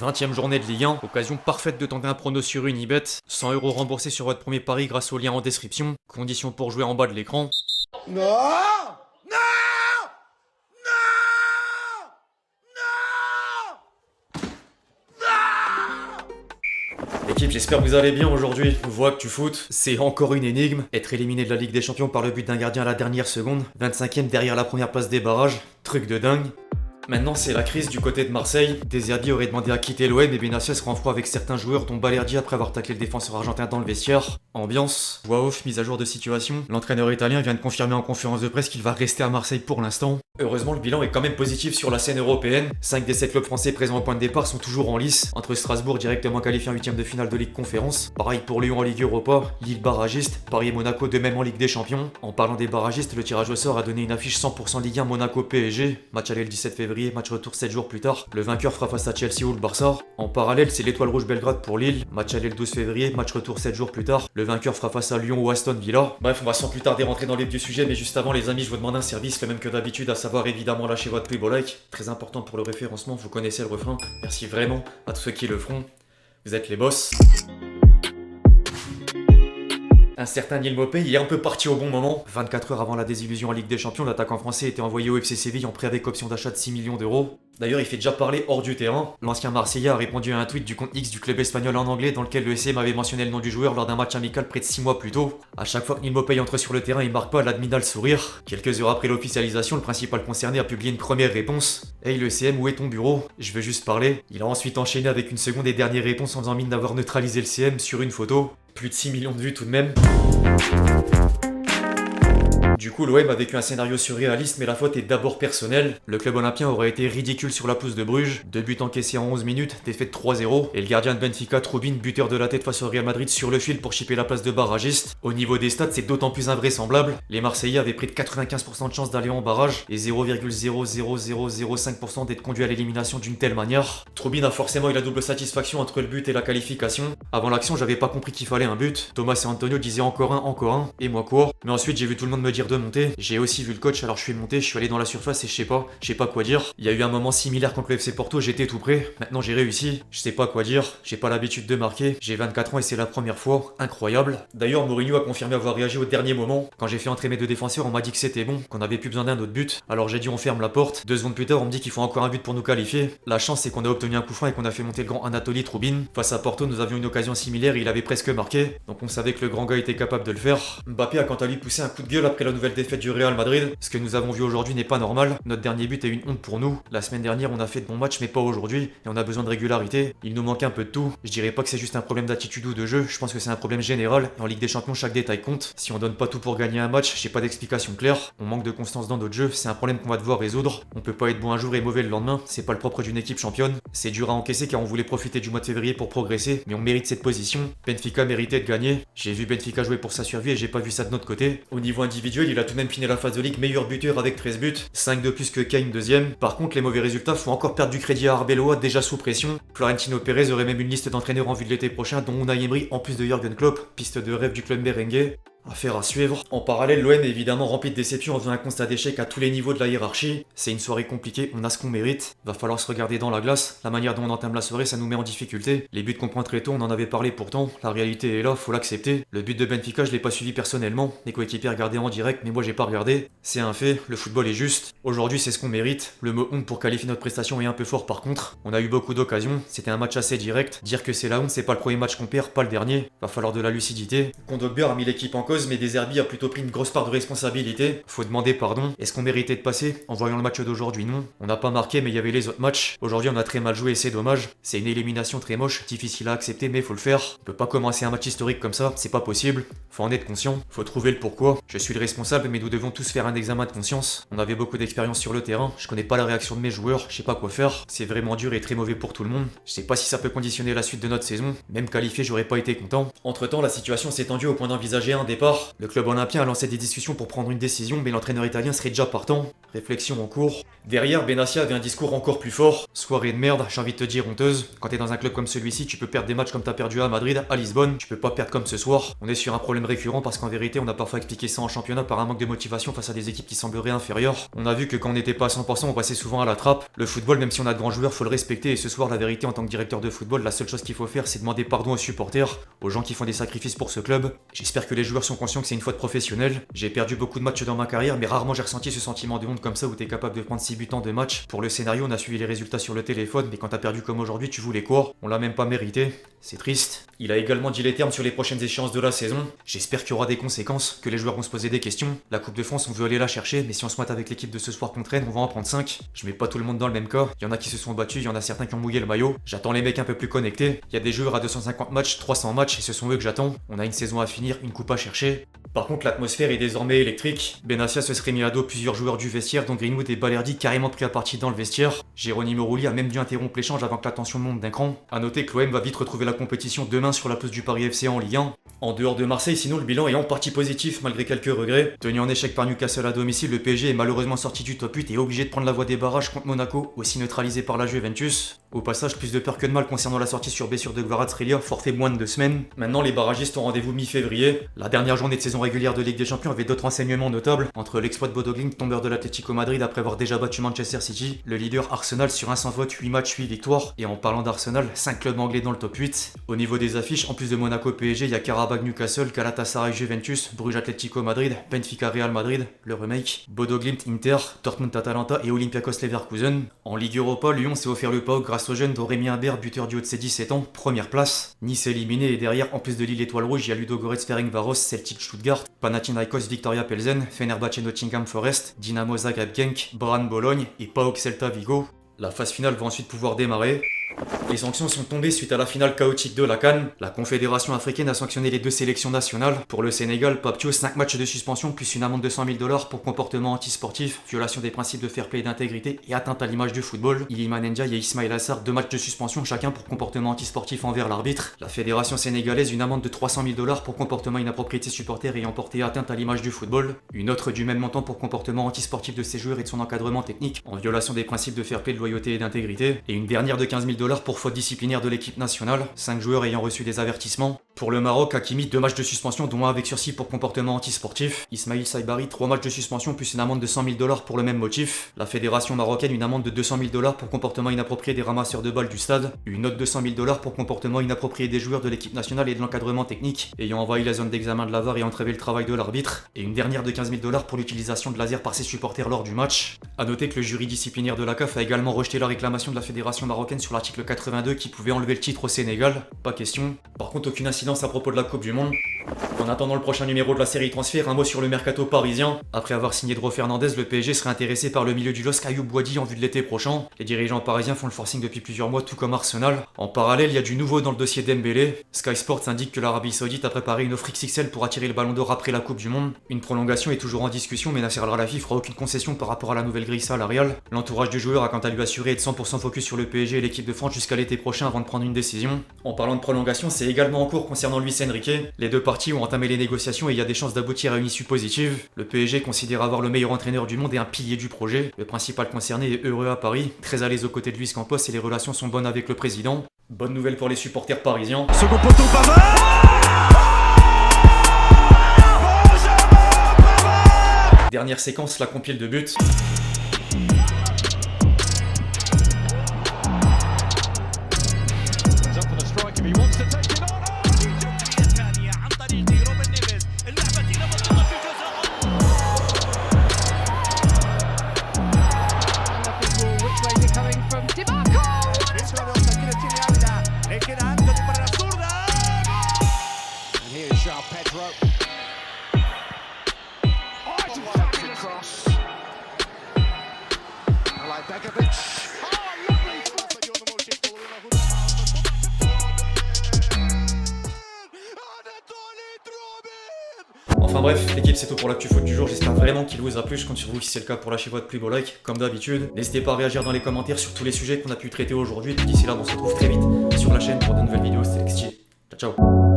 20e journée de Ligue 1, occasion parfaite de tenter un prono sur Unibet, 100 € remboursés sur votre premier pari grâce au lien en description, conditions pour jouer en bas de l'écran. Non! Non! Non! L'équipe, j'espère que vous allez bien aujourd'hui. Voix que tu foot, c'est encore une énigme. Être éliminé de la Ligue des Champions par le but d'un gardien à la dernière seconde, 25e derrière la première place des barrages, truc de dingue. Maintenant, c'est la crise du côté de Marseille. De Zerbi aurait demandé à quitter l'OM et Benassia sera en froid avec certains joueurs, dont Balerdi après avoir taclé le défenseur argentin dans le vestiaire. Ambiance, voix off, mise à jour de situation. L'entraîneur italien vient de confirmer en conférence de presse qu'il va rester à Marseille pour l'instant. Heureusement, le bilan est quand même positif sur la scène européenne. 5 des 7 clubs français présents au point de départ sont toujours en lice. Entre Strasbourg, directement qualifié en 8ème de finale de Ligue Conférence. Pareil pour Lyon en Ligue Europa. Lille barragiste. Paris et Monaco de même en Ligue des Champions. En parlant des barragistes, le tirage au sort a donné une affiche 100% Ligue 1 Monaco-PSG. Match aller le 17 février, match retour 7 jours plus tard. Le vainqueur fera face à Chelsea ou le Barça. En parallèle, c'est l'Étoile Rouge Belgrade pour Lille. Match aller le 12 février, match retour 7 jours plus tard. Le vainqueur fera face à Lyon ou Aston Villa. Bref, on va sans plus tarder rentrer dans le vif du sujet, mais juste avant les amis, je vous demande un service, le même que d'habitude, à savoir évidemment lâcher votre plus beau like. Très important pour le référencement, vous connaissez le refrain. Merci vraiment à tous ceux qui le feront. Vous êtes les boss. Un certain Neil Maupay y est un peu parti au bon moment. 24 heures avant la désillusion en Ligue des Champions, l'attaquant français était envoyé au FC Séville en prêt avec option d'achat de 6 millions d'euros. D'ailleurs, il fait déjà parler hors du terrain. L'ancien Marseillais a répondu à un tweet du compte X du club espagnol en anglais dans lequel le SM avait mentionné le nom du joueur lors d'un match amical près de 6 mois plus tôt. À chaque fois que Neil Maupay entre sur le terrain, il marque pas l'admiral sourire. Quelques heures après l'officialisation, le principal concerné a publié une première réponse. Hey le CM, où est ton bureau? Je veux juste parler. Il a ensuite enchaîné avec une seconde et dernière réponse en faisant mine d'avoir neutralisé le CM sur une photo. Plus de 6 millions de vues tout de même. Du coup, l'OM a vécu un scénario surréaliste, mais la faute est d'abord personnelle. Le club olympien aurait été ridicule sur la pelouse de Bruges. 2 buts encaissés en 11 minutes, défaite 3-0. Et le gardien de Benfica, Trubin, buteur de la tête face au Real Madrid sur le fil pour chipper la place de barragiste. Au niveau des stats, c'est d'autant plus invraisemblable. Les Marseillais avaient pris de 95% de chance d'aller en barrage et 0,00005% d'être conduits à l'élimination d'une telle manière. Trubin a forcément eu la double satisfaction entre le but et la qualification. Avant l'action, j'avais pas compris qu'il fallait un but. Thomas et Antonio disaient encore un, et moi quoi. Mais ensuite, j'ai vu tout le monde me dire de monter. J'ai aussi vu le coach, alors je suis monté, je suis allé dans la surface et je sais pas quoi dire. Il y a eu un moment similaire contre le FC Porto, j'étais tout prêt. Maintenant j'ai réussi, je sais pas quoi dire, j'ai pas l'habitude de marquer, j'ai 24 ans et c'est la première fois, incroyable. D'ailleurs Mourinho a confirmé avoir réagi au dernier moment. Quand j'ai fait entrer mes deux défenseurs, on m'a dit que c'était bon, qu'on avait plus besoin d'un autre but. Alors j'ai dit on ferme la porte. 2 secondes plus tard, on me dit qu'il faut encore un but pour nous qualifier. La chance c'est qu'on a obtenu un coup franc et qu'on a fait monter le grand Anatoly Trubin. Face à Porto, nous avions une occasion similaire et il avait presque marqué. Donc on savait que le grand gars était capable de le faire. Mbappé a quant à lui poussé un coup de gueule après la nouvelle défaite du Real Madrid. Ce que nous avons vu aujourd'hui n'est pas normal. Notre dernier but est une honte pour nous. La semaine dernière, on a fait de bons matchs, mais pas aujourd'hui. Et on a besoin de régularité. Il nous manque un peu de tout. Je dirais pas que c'est juste un problème d'attitude ou de jeu. Je pense que c'est un problème général. Et en Ligue des Champions, chaque détail compte. Si on donne pas tout pour gagner un match, j'ai pas d'explication claire. On manque de constance dans notre jeu. C'est un problème qu'on va devoir résoudre. On peut pas être bon un jour et mauvais le lendemain. C'est pas le propre d'une équipe championne. C'est dur à encaisser car on voulait profiter du mois de février pour progresser. Mais on mérite cette position. Benfica méritait de gagner. J'ai vu Benfica jouer pour sa survie et j'ai pas vu ça de notre côté. Au niveau individuel, il a tout de même fini la phase de ligue meilleur buteur avec 13 buts, 5 de plus que Kane deuxième. Par contre, les mauvais résultats font encore perdre du crédit à Arbeloa déjà sous pression. Florentino Pérez aurait même une liste d'entraîneurs en vue de l'été prochain, dont Unai Emery en plus de Jürgen Klopp, piste de rêve du club merengue. Affaire à suivre. En parallèle, l'OM est évidemment rempli de déceptions en faisant un constat d'échec à tous les niveaux de la hiérarchie. C'est une soirée compliquée, on a ce qu'on mérite. Va falloir se regarder dans la glace. La manière dont on entame la soirée, ça nous met en difficulté. Les buts qu'on prend très tôt, on en avait parlé pourtant. La réalité est là, faut l'accepter. Le but de Benfica, je l'ai pas suivi personnellement. Les coéquipiers regardaient en direct, mais moi j'ai pas regardé. C'est un fait, le football est juste. Aujourd'hui, c'est ce qu'on mérite. Le mot honte pour qualifier notre prestation est un peu fort par contre. On a eu beaucoup d'occasions, c'était un match assez direct. Dire que c'est la honte, c'est pas le premier match qu'on perd, pas le dernier. Va falloir de la lucidité. Kondogbia a mis l'équipe en cause, mais De Zerbi a plutôt pris une grosse part de responsabilité. Faut demander pardon. Est-ce qu'on méritait de passer? En voyant le match d'aujourd'hui, non. On n'a pas marqué, mais il y avait les autres matchs. Aujourd'hui, on a très mal joué et c'est dommage. C'est une élimination très moche, difficile à accepter, mais faut le faire. On peut pas commencer un match historique comme ça, c'est pas possible. Faut en être conscient. Faut trouver le pourquoi. Je suis le responsable, mais nous devons tous faire un examen de conscience. On avait beaucoup d'expérience sur le terrain. Je connais pas la réaction de mes joueurs. Je sais pas quoi faire. C'est vraiment dur et très mauvais pour tout le monde. Je sais pas si ça peut conditionner la suite de notre saison. Même qualifié, j'aurais pas été content. Entre temps, la situation s'est tendue au point d'envisager un départ départ. Le club olympien a lancé des discussions pour prendre une décision, mais l'entraîneur italien serait déjà partant. Réflexion en cours. Derrière, Benassia avait un discours encore plus fort. Soirée de merde, j'ai envie de te dire honteuse. Quand t'es dans un club comme celui-ci, tu peux perdre des matchs comme t'as perdu à Madrid, à Lisbonne. Tu peux pas perdre comme ce soir. On est sur un problème récurrent parce qu'en vérité, on a parfois expliqué ça en championnat par un manque de motivation face à des équipes qui sembleraient inférieures. On a vu que quand on n'était pas à 100%, on passait souvent à la trappe. Le football, même si on a de grands joueurs, faut le respecter. Et ce soir, la vérité, en tant que directeur de football, la seule chose qu'il faut faire, c'est demander pardon aux supporters, aux gens qui font des sacrifices pour ce club. J'espère que les joueurs sont conscients que c'est une faute professionnelle. J'ai perdu beaucoup de matchs dans ma carrière, mais rarement j'ai ressenti ce sentiment de honte comme ça où t'es capable de prendre 6 buts en 2 matchs. Pour le scénario, on a suivi les résultats sur le téléphone, mais quand t'as perdu comme aujourd'hui, tu voulais quoi? On l'a même pas mérité. C'est triste. Il a également dit les termes sur les prochaines échéances de la saison. J'espère qu'il y aura des conséquences, que les joueurs vont se poser des questions. La Coupe de France, on veut aller la chercher, mais si on se mate avec l'équipe de ce soir contre Rennes, on va en prendre 5. Je mets pas tout le monde dans le même cas. Il y en a qui se sont battus, il y en a certains qui ont mouillé le maillot. J'attends les mecs un peu plus connectés. Il y a des joueurs à 250 matchs, 300 matchs, et ce sont eux que j'attends. On a une saison à finir, une coupe à chercher. Par contre, l'atmosphère est désormais électrique. Benassia se serait mis à dos plusieurs joueurs du vestiaire, dont Greenwood et Balerdi carrément pris à partie dans le vestiaire. Geronimo Rulli a même dû interrompre l'échange avant que la tension monte d'un cran. A noter que l'OM va vite retrouver la compétition demain sur la pelouse du Paris FC en Ligue 1. En dehors de Marseille, sinon le bilan est en partie positif malgré quelques regrets. Tenu en échec par Newcastle à domicile, le PSG est malheureusement sorti du top 8 et obligé de prendre la voie des barrages contre Monaco, aussi neutralisé par la Juventus. Au passage, plus de peur que de mal concernant la sortie sur blessure de Kvaratskhelia, forfait moins de 2 semaines. Maintenant, les barragistes ont rendez-vous mi-février. La dernière journée de saison régulière de Ligue des Champions avait d'autres enseignements notables. Entre l'exploit de Bodo Glimt, tombeur de l'Atlético Madrid après avoir déjà battu Manchester City, le leader Arsenal sur un sans vote, 8 matchs, 8 victoires. Et en parlant d'Arsenal, 5 clubs anglais dans le top 8. Au niveau des affiches, en plus de Monaco PSG, il y a Karabakh Newcastle, Galatasaray Juventus, Bruges Atlético Madrid, Benfica Real Madrid, le remake, Bodo Glimt Inter, Dortmund Atalanta et Olympiakos Leverkusen. En Ligue Europa, Lyon s'est offert le PAOK grâce au jeune d'Aurélien Imbert, buteur du haut de ses 17 ans, première place. Nice éliminé et derrière, en plus de Lille Étoile Rouge, il y a Ludogorets Ferencváros, Celtic Stuttgart, Panathinaikos Victoria Pelzen, Fenerbahçe Nottingham Forest, Dynamo Zagreb Genk, Brann Bologne et PAOK Celta Vigo. La phase finale va ensuite pouvoir démarrer. Les sanctions sont tombées suite à la finale chaotique de la CAN. La Confédération africaine a sanctionné les 2 sélections nationales. Pour le Sénégal, Papio, 5 matchs de suspension plus une amende de 100 000 $ pour comportement antisportif, violation des principes de fair play et d'intégrité et atteinte à l'image du football. Iliman Ndiaye et Ismail Assar, 2 matchs de suspension chacun pour comportement antisportif envers l'arbitre. La Fédération sénégalaise, une amende de 300 000 $ pour comportement inapproprié de ses supporters ayant porté atteinte à l'image du football. Une autre du même montant pour comportement antisportif de ses joueurs et de son encadrement technique, en violation des principes de fair play, de loyauté et d'intégrité. Et une dernière de 15 000 $ pour faute disciplinaire de l'équipe nationale, 5 joueurs ayant reçu des avertissements. Pour le Maroc, Hakimi, 2 matchs de suspension dont 1 avec sursis pour comportement antisportif. Ismail Saibari, 3 matchs de suspension plus une amende de 100 000 $ pour le même motif. La fédération marocaine, une amende de 200 000 $ pour comportement inapproprié des ramasseurs de balles du stade. Une autre de 100 000 $ pour comportement inapproprié des joueurs de l'équipe nationale et de l'encadrement technique ayant envahi la zone d'examen de la VAR et entravé le travail de l'arbitre. Et une dernière de 15 000 $ pour l'utilisation de laser par ses supporters lors du match. A noter que le jury disciplinaire de la CAF a également rejeté la réclamation de la fédération marocaine sur l'article 82 qui pouvait enlever le titre au Sénégal. Pas question. Par contre, aucune incidence à propos de la Coupe du Monde. En attendant le prochain numéro de la série transfert, un mot sur le mercato parisien. Après avoir signé Dro Fernandez, le PSG serait intéressé par le milieu du LOSC Ayoub Boadi en vue de l'été prochain. Les dirigeants parisiens font le forcing depuis plusieurs mois, tout comme Arsenal. En parallèle, il y a du nouveau dans le dossier Dembélé. Sky Sports indique que l'Arabie Saoudite a préparé une offre XXL pour attirer le Ballon d'Or après la Coupe du Monde. Une prolongation est toujours en discussion, mais Nasser Al-Khelaifi fera aucune concession par rapport à la nouvelle grille salariale. L'entourage du joueur a quant à lui assuré être 100% focus sur le PSG et l'équipe de France jusqu'à l'été prochain avant de prendre une décision. En parlant de prolongation, c'est également en cours concernant Luis Enrique. Les 2 parties ont entamé les négociations et il y a des chances d'aboutir à une issue positive. Le PSG considère avoir le meilleur entraîneur du monde et un pilier du projet. Le principal concerné est heureux à Paris, très à l'aise aux côtés de Luis Campos et les relations sont bonnes avec le président. Bonne nouvelle pour les supporters parisiens. Second poteau, Pavard. Dernière séquence, la compile de buts. Enfin bref, l'équipe c'est tout pour l'actu foot du jour, j'espère vraiment qu'il vous a plu, je compte sur vous si c'est le cas pour lâcher votre plus beau like, comme d'habitude. N'hésitez pas à réagir dans les commentaires sur tous les sujets qu'on a pu traiter aujourd'hui, et d'ici là on se retrouve très vite sur la chaîne pour de nouvelles vidéos, c'était XG. Ciao ciao.